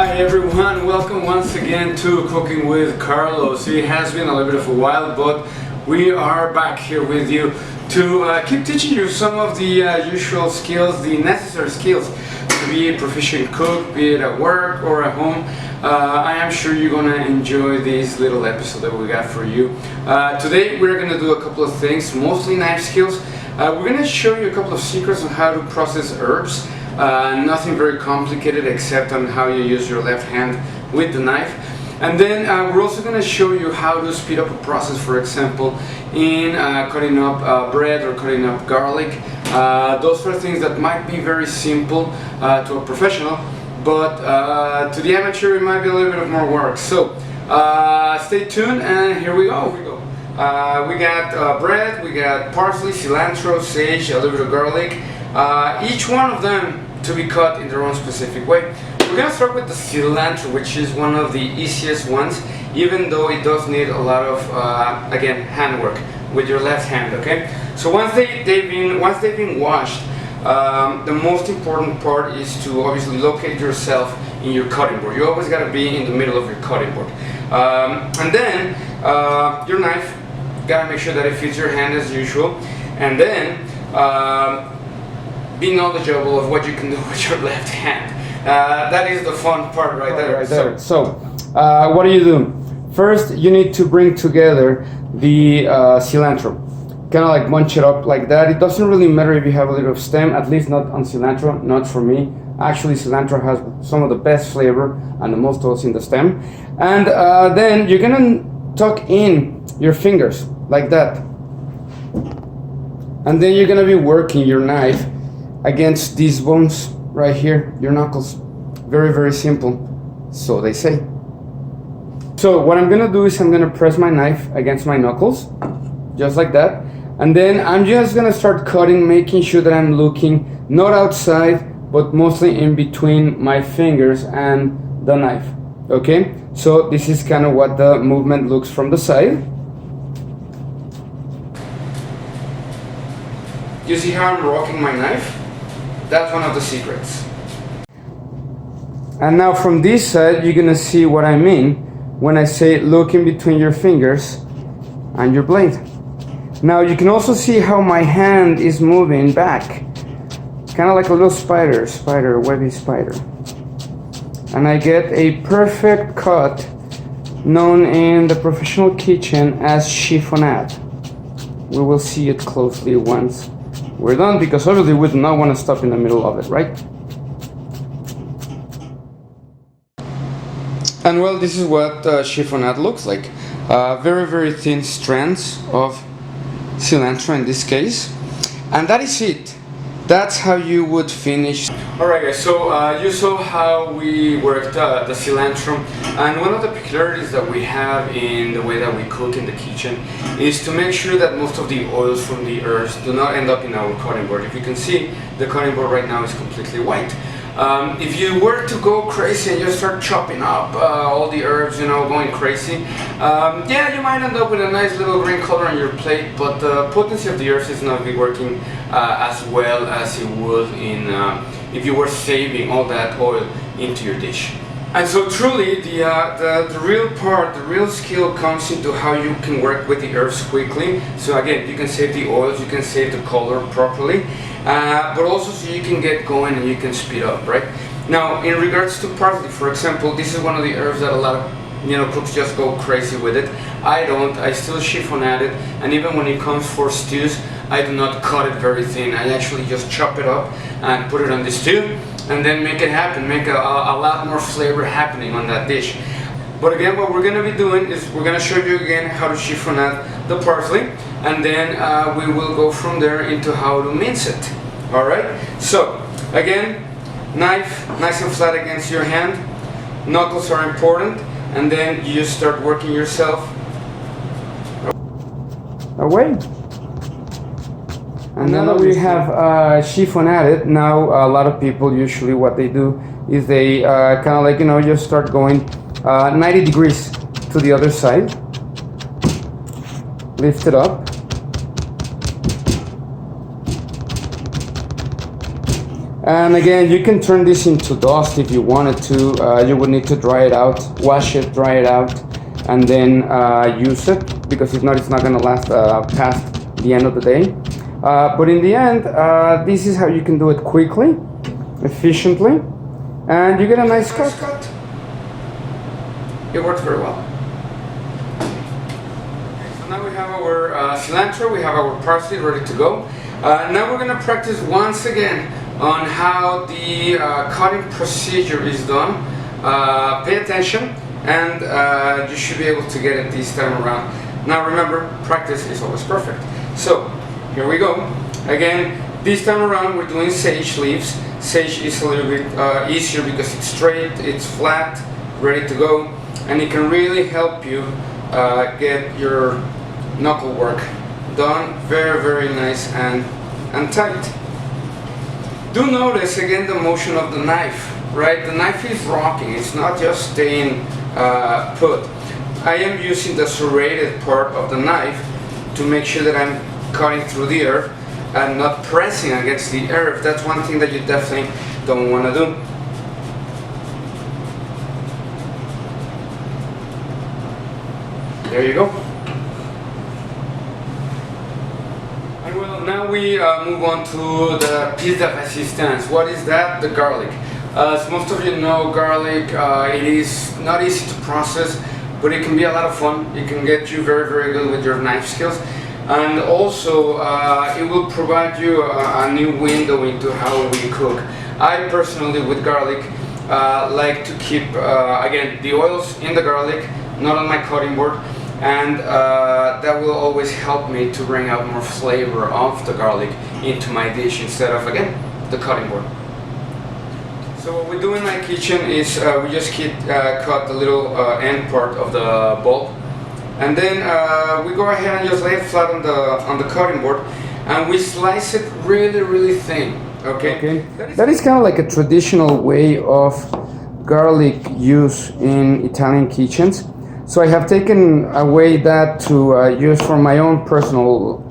Hi everyone, welcome once again to Cooking with Carlos. It has been a little bit of a while, but we are back here with you to keep teaching you some of the usual skills, the necessary skills to be a proficient cook, be it at work or at home. I am sure you're gonna enjoy this little episode that we got for you. Today we're gonna do a couple of things, mostly knife skills. We're gonna show you a couple of secrets on how to process herbs. Nothing very complicated except on how you use your left hand with the knife. And then we're also going to show you how to speed up a process, for example, in cutting up bread or cutting up garlic. Those are things that might be very simple to a professional, but to the amateur it might be a little bit of more work. So stay tuned and here we go. We got bread, we got parsley, cilantro, sage, a little bit of garlic. Each one of them to be cut in their own specific way. We're gonna start with the cilantro, which is one of the easiest ones, even though it does need a lot of again, handwork with your left hand. Okay, so once they've been washed, the most important part is to obviously locate yourself in your cutting board. You always got to be in the middle of your cutting board, and then your knife, gotta make sure that it fits your hand as usual, and then be knowledgeable of what you can do with your left hand. That is the fun part right there. So what do you do? First, you need to bring together the cilantro. Kind of like bunch it up like that. It doesn't really matter if you have a little stem, at least not on cilantro, not for me. Actually, cilantro has some of the best flavor and the most oils in the stem. And then you're gonna tuck in your fingers like that. And then you're gonna be working your knife against these bones right here, your knuckles. Very, very simple, so they say. So what I'm gonna do is I'm gonna press my knife against my knuckles, just like that. And then I'm just gonna start cutting, making sure that I'm looking not outside, but mostly in between my fingers and the knife. Okay, so this is kind of what the movement looks from the side. You see how I'm rocking my knife? That's one of the secrets. And now from this side, you're gonna see what I mean when I say look in between your fingers and your blade. Now you can also see how my hand is moving back, kind of like a little spider, webby spider. And I get a perfect cut known in the professional kitchen as chiffonade. We will see it closely once we're done, because obviously we do not want to stop in the middle of it, right? And well, this is what chiffonade looks like. Very, very thin strands of cilantro in this case. And that is it. That's how you would finish. Alright guys, so you saw how we worked the cilantro, and one of the peculiarities that we have in the way that we cook in the kitchen is to make sure that most of the oils from the herbs do not end up in our cutting board. If you can see, the cutting board right now is completely white. If you were to go crazy and just start chopping up all the herbs, you know, going crazy, yeah, you might end up with a nice little green color on your plate, but the potency of the herbs is not be working as well as it would in if you were saving all that oil into your dish. And so truly the real part, the real skill comes into how you can work with the herbs quickly. So again, you can save the oils, you can save the color properly, but also so you can get going and you can speed up, right? Now in regards to parsley, for example, this is one of the herbs that a lot of cooks just go crazy with it. I don't. I still chiffonade it, and even when it comes for stews, I do not cut it very thin. I actually just chop it up and put it on the stew, and then make it happen, make a lot more flavor happening on that dish. But again, what we're going to be doing is we're going to show you again how to chiffonade the parsley, and then we will go from there into how to mince it. Alright, so again, knife nice and flat against your hand, knuckles are important, and then you just start working yourself away. And now that we have chiffonade, now a lot of people usually what they do is they kind of like, just start going 90 degrees to the other side. Lift it up. And again, you can turn this into dust if you wanted to. You would need to dry it out, wash it, dry it out, and then use it, because if not, it's not going to last past the end of the day. But in the end, this is how you can do it quickly, efficiently, and you get a nice cut. It works very well. So now we have our cilantro, we have our parsley ready to go. Now we're going to practice once again on how the cutting procedure is done. Pay attention, and you should be able to get it this time around. Now remember, practice is always perfect. So here we go. Again, this time around we're doing sage leaves. Sage is a little bit easier because it's straight, it's flat, ready to go, and it can really help you get your knuckle work done very, very nice and tight. Do notice again the motion of the knife, right? The knife is rocking, it's not just staying put. I am using the serrated part of the knife to make sure that I'm cutting through the earth and not pressing against the earth. That's one thing that you definitely don't want to do. There you go. And well, now we move on to the piece de resistance. What is that? The garlic. As most of you know, garlic, it is not easy to process, but it can be a lot of fun. It can get you very, very good with your knife skills. And also, it will provide you a new window into how we cook. I personally, with garlic, like to keep, again, the oils in the garlic, not on my cutting board, and that will always help me to bring out more flavor of the garlic into my dish instead of, again, the cutting board. So what we do in my kitchen is we just cut the little end part of the bulb, and then we go ahead and just lay it flat on the cutting board, and we slice it really, really thin. Okay. That is kind of like a traditional way of garlic use in Italian kitchens. So I have taken away that to use for my own personal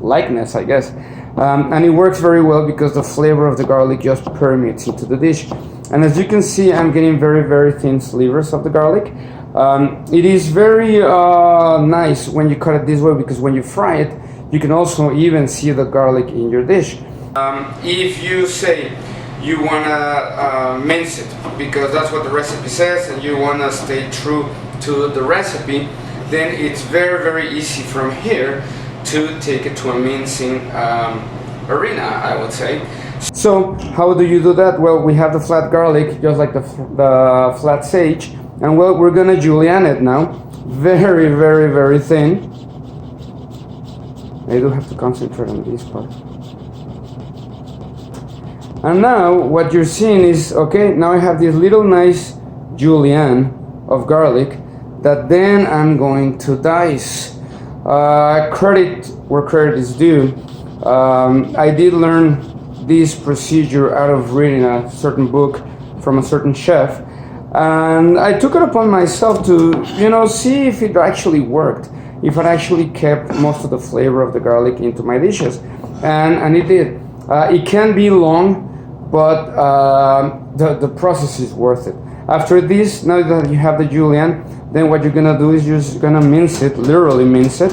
likeness, I guess. And it works very well because the flavor of the garlic just permeates into the dish. And as you can see, I'm getting very, very thin slivers of the garlic. It is very nice when you cut it this way, because when you fry it, you can also even see the garlic in your dish. If you say you want to mince it, because that's what the recipe says, and you want to stay true to the recipe, then it's very, very easy from here to take it to a mincing arena, I would say. So how do you do that? Well, we have the flat garlic, just like the flat sage, and well, we're gonna julienne it now, very, very, very thin. I do have to concentrate on this part. And now what you're seeing is, okay, now I have this little nice julienne of garlic that then I'm going to dice. Credit where credit is due. I did learn this procedure out of reading a certain book from a certain chef, and I took it upon myself to, see if it actually worked, if it actually kept most of the flavor of the garlic into my dishes, and it did. It can be long, but the process is worth it. After this, now that you have the julienne, then what you're gonna do is you're just gonna mince it, literally mince it,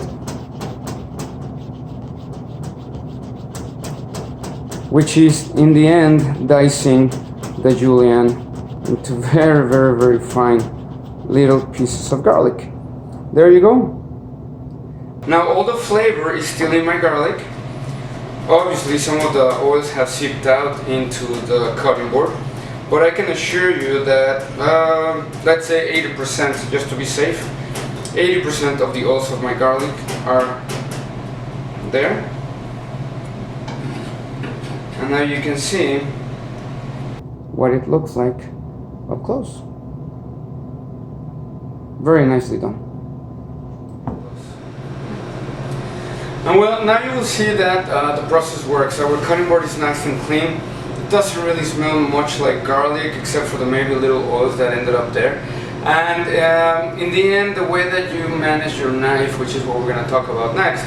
which is in the end dicing the julienne into very, very, very fine little pieces of garlic. There you go. Now all the flavor is still in my garlic. Obviously some of the oils have seeped out into the cutting board, but I can assure you that, let's say 80%, just to be safe, 80% of the oils of my garlic are there. And now you can see what it looks like up close. Very nicely done. And well, now you will see that the process works. Our cutting board is nice and clean. It doesn't really smell much like garlic, except for the maybe little oils that ended up there. And in the end, the way that you manage your knife, which is what we're going to talk about next,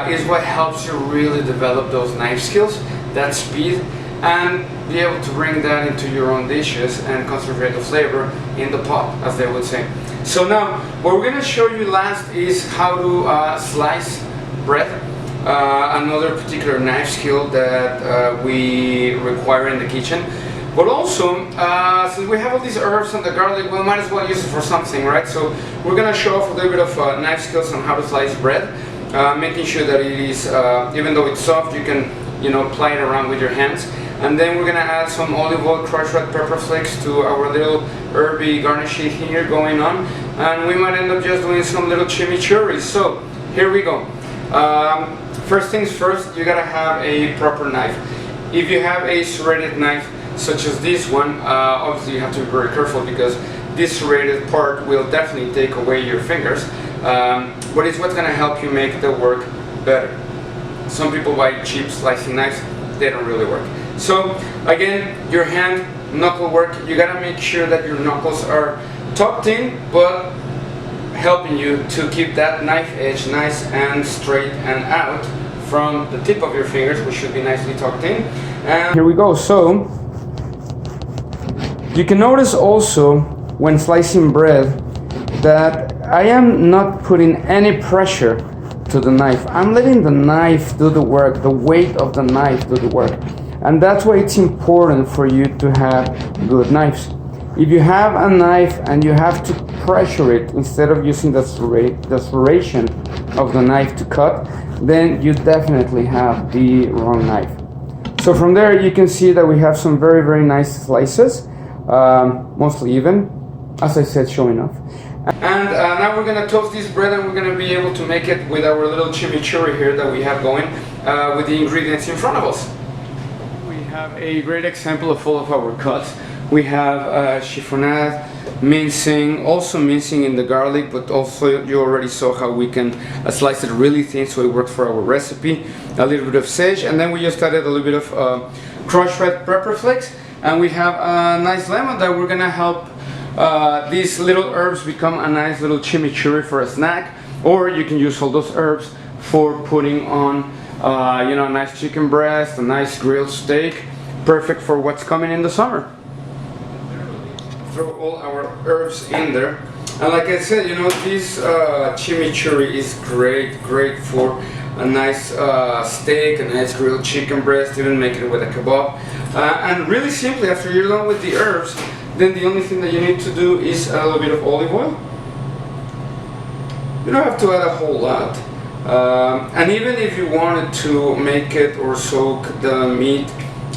is what helps you really develop those knife skills, that speed. And be able to bring that into your own dishes and concentrate the flavor in the pot, as they would say. So now, what we're going to show you last is how to slice bread. Another particular knife skill that we require in the kitchen. But also, since we have all these herbs and the garlic, we might as well use it for something, right? So we're going to show off a little bit of knife skills on how to slice bread, making sure that it is, even though it's soft, you can, ply it around with your hands. And then we're going to add some olive oil, crushed red pepper flakes to our little herby garnishing here going on. And we might end up just doing some little chimichurri. So here we go. First things first, you got to have a proper knife. If you have a serrated knife, such as this one, obviously you have to be very careful because this serrated part will definitely take away your fingers, but it's what's going to help you make the work better. Some people buy cheap slicing knives, they don't really work. So again, your hand knuckle work, you got to make sure that your knuckles are tucked in, but helping you to keep that knife edge nice and straight and out from the tip of your fingers, which should be nicely tucked in. And here we go. So you can notice also when slicing bread that I am not putting any pressure to the knife. I'm letting the knife do the work, the weight of the knife do the work. And that's why it's important for you to have good knives. If you have a knife and you have to pressure it instead of using the serration of the knife to cut, then you definitely have the wrong knife. So from there you can see that we have some very, very nice slices. Mostly even, as I said, showing off. And now we're going to toast this bread and we're going to be able to make it with our little chimichurri here that we have going with the ingredients in front of us. We have a great example of all of our cuts. We have chiffonade, mincing, also mincing in the garlic, but also you already saw how we can slice it really thin so it works for our recipe. A little bit of sage, and then we just added a little bit of crushed red pepper flakes. And we have a nice lemon that we're gonna help these little herbs become a nice little chimichurri for a snack, or you can use all those herbs for putting on, a nice chicken breast, a nice grilled steak, perfect for what's coming in the summer. Throw all our herbs in there, and like I said, this chimichurri is great for a nice steak, a nice grilled chicken breast, even make it with a kebab. And really simply, after you're done with the herbs, then the only thing that you need to do is a little bit of olive oil. You don't have to add a whole lot. And even if you wanted to make it or soak the meat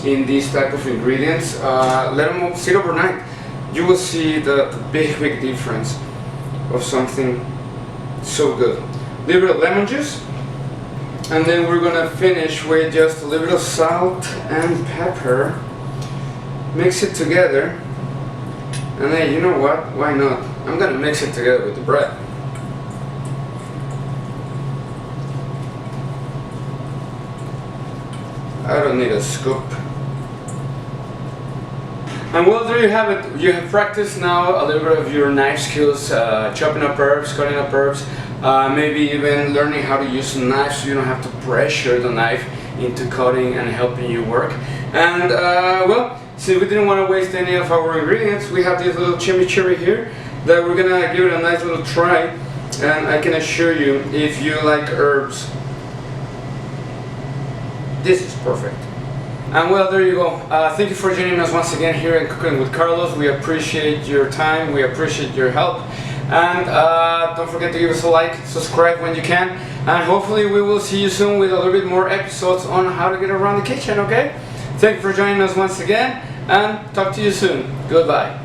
in these type of ingredients, let them sit overnight. You will see the big difference of something so good. A little bit of lemon juice. And then we're gonna finish with just a little bit of salt and pepper. Mix it together. And then, you know what? Why not? I'm gonna mix it together with the bread. I don't need a scoop. And well, there you have it. You have practiced now a little bit of your knife skills, chopping up herbs, cutting up herbs, maybe even learning how to use a knife so you don't have to pressure the knife into cutting and helping you work. And well, since we didn't want to waste any of our ingredients, we have this little chimichurri here that we're gonna give it a nice little try. And I can assure you, if you like herbs, this is perfect. And well, there you go. Thank you for joining us once again here in Cooking with Carlos. We appreciate your time, we appreciate your help. And don't forget to give us a like, subscribe when you can. And hopefully we will see you soon with a little bit more episodes on how to get around the kitchen, okay? Thank you for joining us once again, and talk to you soon. Goodbye.